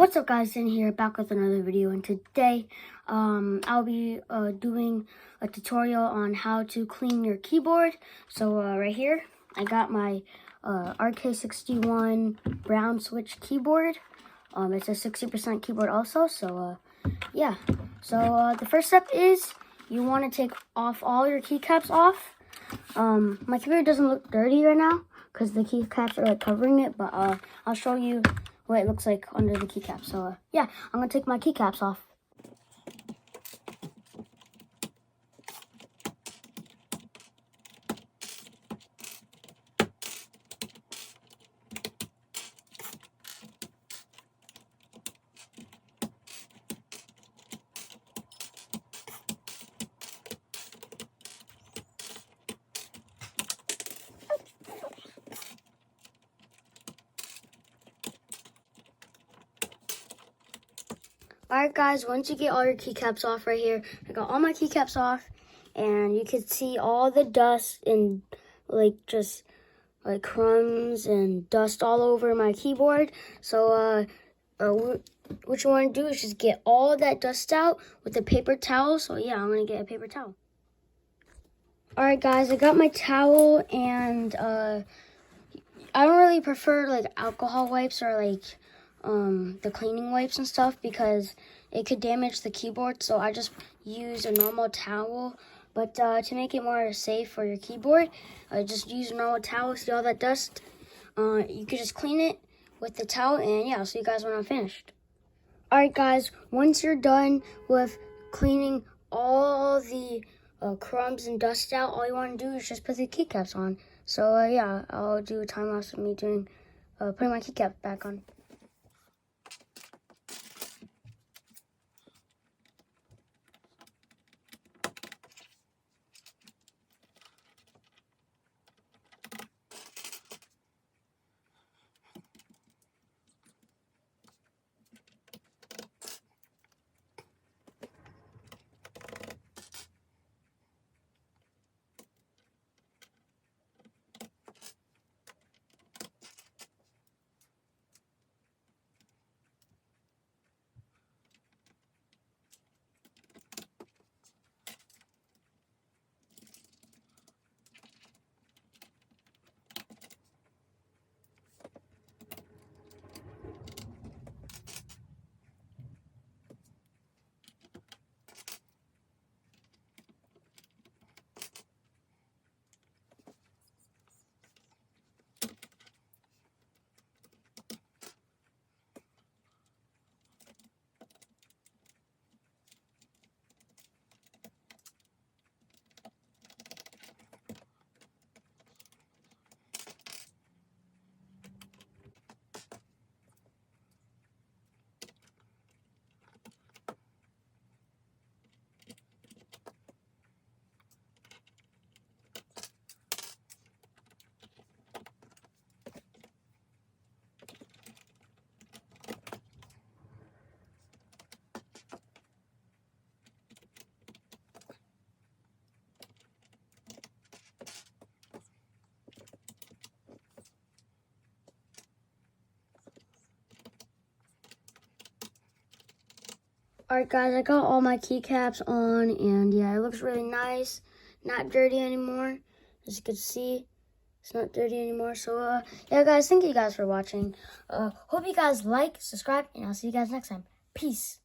What's up, guys? In here back with another video, and today I'll be doing a tutorial on how to clean your keyboard. So right here I got my RK61 brown switch keyboard. It's a 60% keyboard also. So yeah, so the first step is you want to take off all your keycaps off. My keyboard doesn't look dirty right now because the keycaps are like covering it, but I'll show you what it looks like under the keycap. So yeah, I'm gonna take my keycaps off. Alright guys, once you get all your keycaps off right here, I got all my keycaps off, and you can see all the dust and just crumbs and dust all over my keyboard. So what you want to do is just get all that dust out with a paper towel. So yeah, I'm gonna get a paper towel. Alright guys, I got my towel, and I don't really prefer like alcohol wipes or the cleaning wipes and stuff because it could damage the keyboard. So I just use a normal towel. But to make it more safe for your keyboard, just use a normal towel. See all that dust? You could just clean it with the towel, and yeah, I'll see you guys when I'm finished. Alright guys, once you're done with cleaning all the crumbs and dust out, all you want to do is just put the keycaps on. So yeah, I'll do a time lapse of me doing putting my keycap back on. Alright guys, I got all my keycaps on, and yeah, it looks really nice. Not dirty anymore. As you can see, it's not dirty anymore. So yeah guys, thank you guys for watching. Hope you guys like, subscribe, and I'll see you guys next time. Peace.